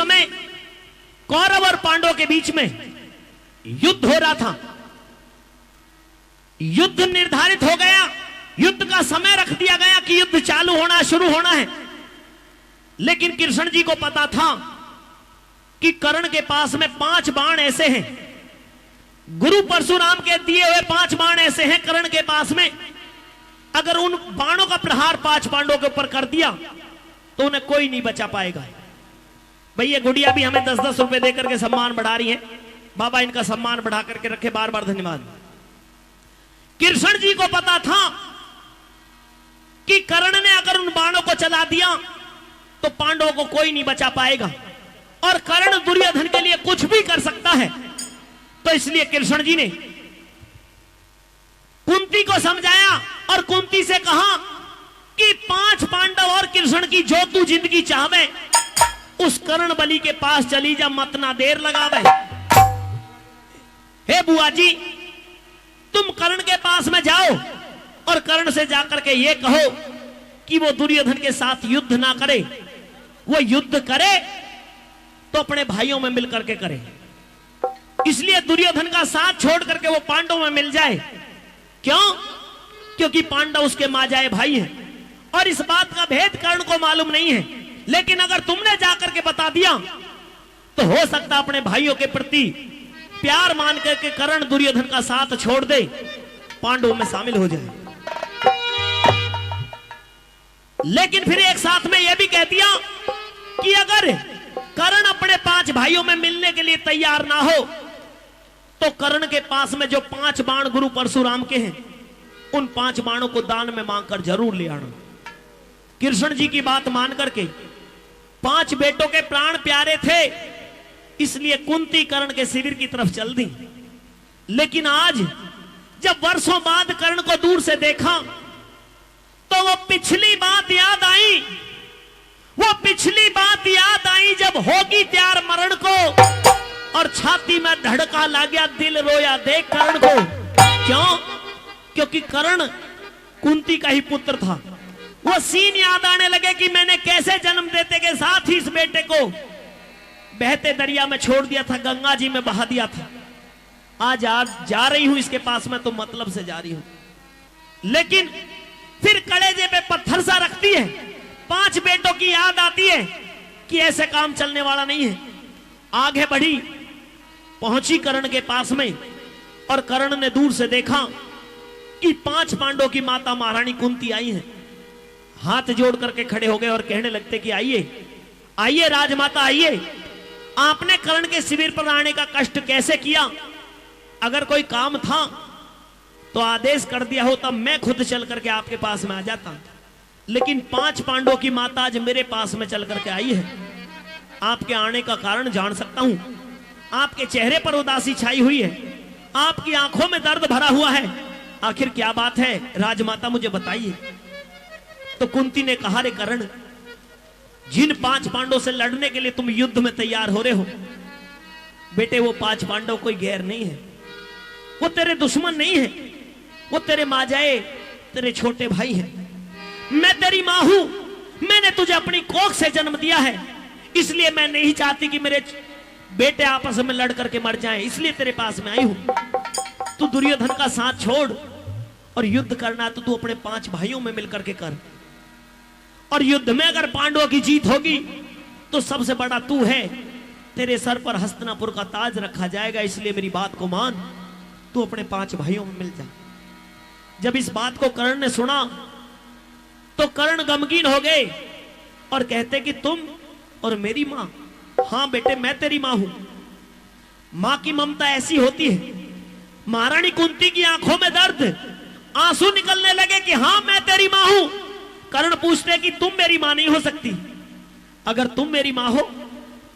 समय कौरव और पांडवों के बीच में युद्ध हो रहा था। युद्ध निर्धारित हो गया, युद्ध का समय रख दिया गया कि युद्ध चालू होना शुरू होना है। लेकिन कृष्ण जी को पता था कि कर्ण के पास में 5 बाण ऐसे हैं, गुरु परशुराम के दिए हुए 5 बाण ऐसे हैं कर्ण के पास में। अगर उन बाणों का प्रहार 5 पांडवों के ऊपर कर दिया तो उन्हें कोई नहीं बचा पाएगा। भैया गुड़िया भी हमें 10-10 रुपए देकर के सम्मान बढ़ा रही है, बाबा इनका सम्मान बढ़ा करके रखे, बार बार धन्यवाद। कृष्ण जी को पता था कि कर्ण ने अगर उन बाणों को चला दिया तो पांडवों को कोई नहीं बचा पाएगा और कर्ण दुर्योधन के लिए कुछ भी कर सकता है। तो इसलिए कृष्ण जी ने कुंती को समझाया और कुंती से कहा कि 5 पांडव और कृष्ण की जो तू जिंदगी चाहे उस कर्ण बलि के पास चली जा, मत ना देर लगावे। हे बुआ जी, तुम कर्ण के पास में जाओ और कर्ण से जाकर के ये कहो कि वो दुर्योधन के साथ युद्ध ना करे, वो युद्ध करे तो अपने भाइयों में मिलकर के करे। इसलिए दुर्योधन का साथ छोड़ करके वो पांडवों में मिल जाए। क्यों? क्योंकि पांडव उसके माजाए भाई हैं और इस बात का भेद कर्ण को मालूम नहीं है। लेकिन अगर तुमने जाकर के बता दिया तो हो सकता अपने भाइयों के प्रति प्यार मान करके कर्ण दुर्योधन का साथ छोड़ दे, पांडवों में शामिल हो जाए। लेकिन फिर एक साथ में यह भी कह दिया कि अगर कर्ण अपने 5 भाइयों में मिलने के लिए तैयार ना हो तो कर्ण के पास में जो 5 बाण गुरु परशुराम के हैं उन 5 बाणों को दान में मांगकर जरूर ले आना। कृष्ण जी की बात मान करके 5 बेटों के प्राण प्यारे थे, इसलिए कुंती कर्ण के शिविर की तरफ चल दी। लेकिन आज जब वर्षों बाद कर्ण को दूर से देखा तो वो पिछली बात याद आई, वो पिछली बात याद आई जब होगी त्यार मरण को और छाती में धड़का ला गया, दिल रोया देख कर्ण को। क्यों? क्योंकि कर्ण कुंती का ही पुत्र था। वो सीन याद आने लगे कि मैंने कैसे जन्म देते के साथ ही इस बेटे को बहते दरिया में छोड़ दिया था, गंगा जी में बहा दिया था। आज जा रही हूं इसके पास में तो मतलब से जा रही हूं। लेकिन फिर कलेजे पे पत्थर सा रखती है, 5 बेटों की याद आती है कि ऐसे काम चलने वाला नहीं है। आगे बढ़ी, पहुंची कर्ण के पास में और कर्ण ने दूर से देखा कि 5 पांडवों की माता महारानी कुंती आई है। हाथ जोड़ करके खड़े हो गए और कहने लगते कि आइए आइए राजमाता आइए, आपने कर्ण के शिविर पर आने का कष्ट कैसे किया? अगर कोई काम था तो आदेश कर दिया होता, मैं खुद चल करके आपके पास में आ जाता। लेकिन 5 पांडवों की माता आज मेरे पास में चल करके आई है। आपके आने का कारण जान सकता हूं। आपके चेहरे पर उदासी छाई हुई है, आपकी आंखों में दर्द भरा हुआ है। आखिर क्या बात है राजमाता, मुझे बताइए। तो कुंती ने कहा, रे कर्ण, जिन 5 पांडवों से लड़ने के लिए तुम युद्ध में तैयार हो रहे हो, बेटे वो 5 पांडव कोई गैर नहीं है, वो तेरे दुश्मन नहीं है, वो तेरे माजाए, तेरे छोटे भाई हैं। मैं तेरी मां हूं, मैंने तुझे अपनी कोख से जन्म दिया है, इसलिए मैं नहीं चाहती कि मेरे बेटे आपस में लड़ करके मर जाएं, इसलिए तेरे पास में आई हूं। तू दुर्योधन का साथ छोड़ और युद्ध करना तो तू अपने 5 भाइयों में मिलकर के कर। और युद्ध में अगर पांडवों की जीत होगी तो सबसे बड़ा तू है, तेरे सर पर हस्तिनापुर का ताज रखा जाएगा। इसलिए मेरी बात को मान, तू अपने 5 भाइयों में मिल जा। जब इस बात को कर्ण ने सुना तो कर्ण गमगीन हो गए और कहते कि तुम और मेरी मां? हां बेटे, मैं तेरी मां हूं। मां की ममता ऐसी होती है। महारानी कुंती की आंखों में दर्द, आंसू निकलने लगे कि हां मैं तेरी मां हूं। कर्ण पूछते कि तुम मेरी मां नहीं हो सकती। अगर तुम मेरी मां हो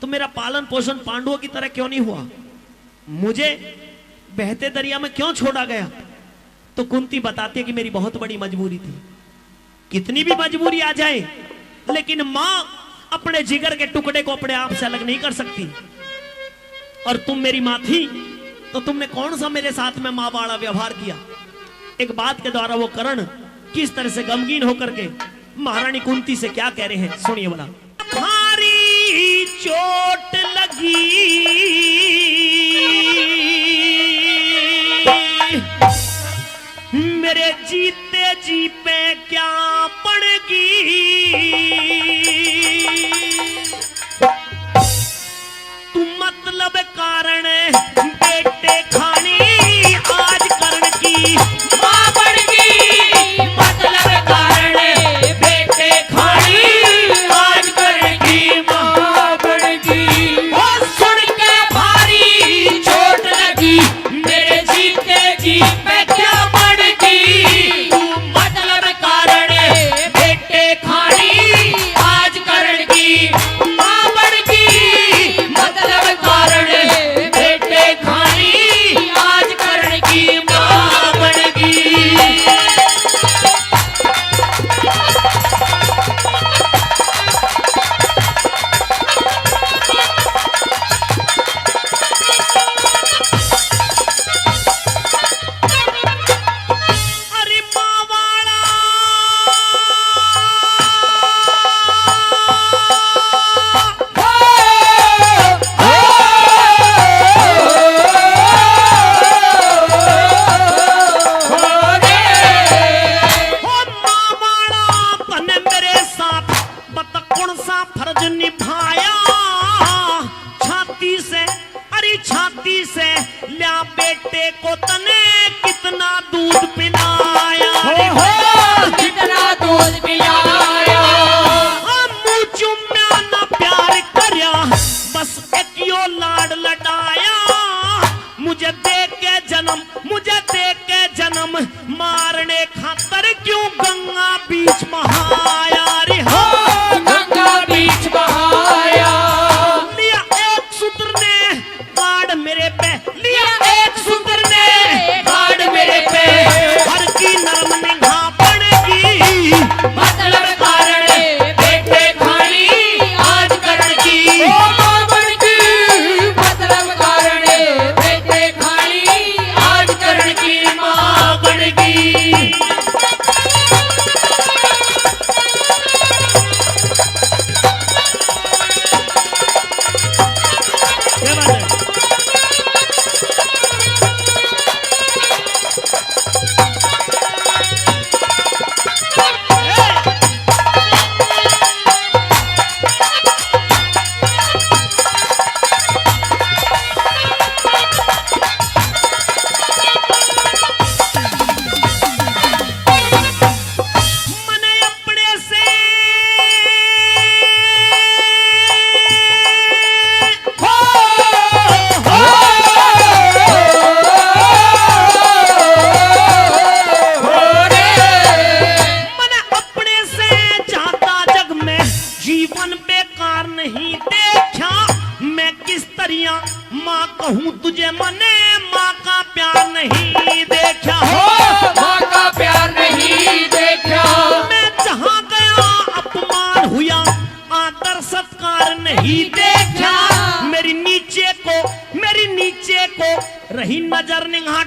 तो मेरा पालन पोषण पांडवों की तरह क्यों नहीं हुआ? मुझे बहते दरिया में क्यों छोड़ा गया? तो कुंती बताती है कि मेरी बहुत बड़ी मजबूरी थी। कितनी भी मजबूरी आ जाए, लेकिन मां अपने जिगर के टुकड़े को अपने आप से अलग नहीं कर सकती। और तुम मेरी मां थी तो तुमने कौन सा मेरे साथ में मां वाला व्यवहार किया? एक बात के द्वारा वो कर्ण किस तरह से गमगीन होकर के महारानी कुंती से क्या कह रहे हैं, सुनिए बड़ा। भारी चोट बस एक यो लाड लडाया, मुझे देख के जन्म मारने खातर क्यों गंगा बीच महाया रे हो, गंगा बीच बहाया। लिया एक सूत्र ने गाड़ मेरे पे, लिया एक सूत्र ने गाड़ मेरे पे, हर की नरम निगाह पड़ेगी, मतलब कारण बेटे खानी आज करण की, ओ मामन की मतलब कारण बेटे खानी आज करण की मां बन गई। क्या बात है? मने अपने से हो मने अपने से जाता जग में जीवन बेकार नहीं देखा, मैं किस तरह माँ कहूँ तुझे, मने माँ का प्यार नहीं देखा हो, मां का प्यार नहीं देखा, मैं जहाँ गया अपमान हुआ, आदर सत्कार नहीं देखा, मेरी नीचे को रही नजर निगाह,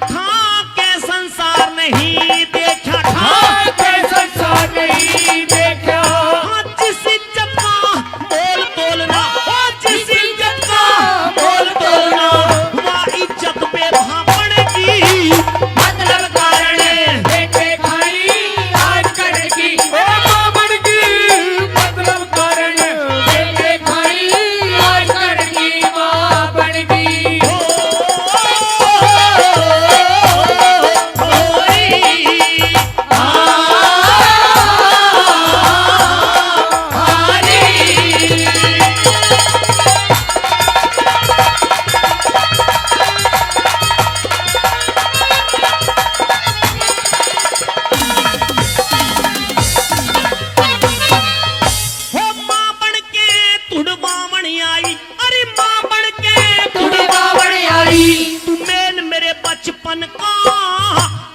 के संसार नहीं देखा हाँ के संसार नहीं देखा, हाँ, जिस इज्जत का मोल तोलना, हाँ, जिस इज्जत का मोल तोलना, वह इज्जत बेवहा पड़ेगी, मतलब कारण बेटे खानी आज करण की, ओ मामन की मतलब कारण बेटे खानी आज करण की मां बन गई। ओ, हो माँ बन के तुड़वावण आई, अरे माँ बन के तुड़ी बावड़ आई, तू मेल मेरे बचपन का,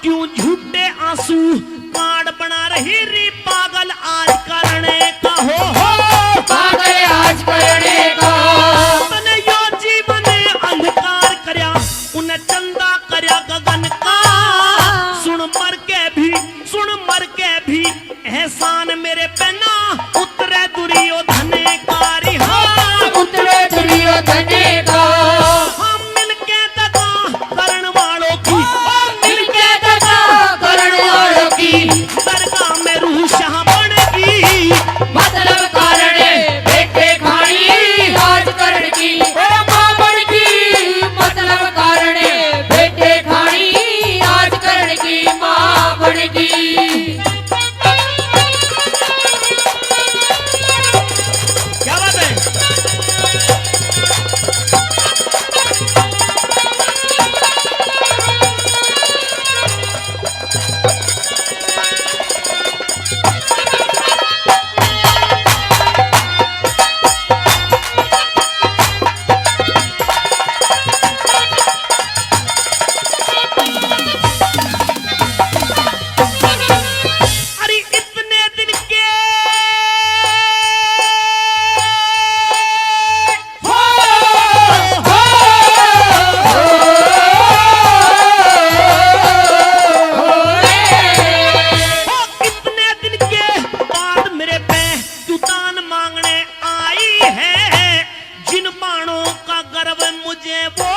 क्यों झूठे आंसू कार्ड बना रही री पागल आज करने का हो पागल आज करने का, तने यो जीवन अंधकार करया, उन्हें चंदा करया गगन का, सुन मर के भी एहसान मेरे पे ना उतरे दुर्योधन कारी हो, उतरे दुर्योधन का, हम मिलके दगा करण वालों की, मिलके दगा करण वालों की, दरगाह में रूह शाह बनेगी, मतलब कारण बेटे खानी आज करण की, ओ मामन की मतलब कारण बेटे खानी आज करण की मां बन गई। क्या बात है? अरे इतने दिन के हो इतने दिन के बाद मेरे पे तू दान मांगने आई है, जिन बाणों का गर्व मुझे वो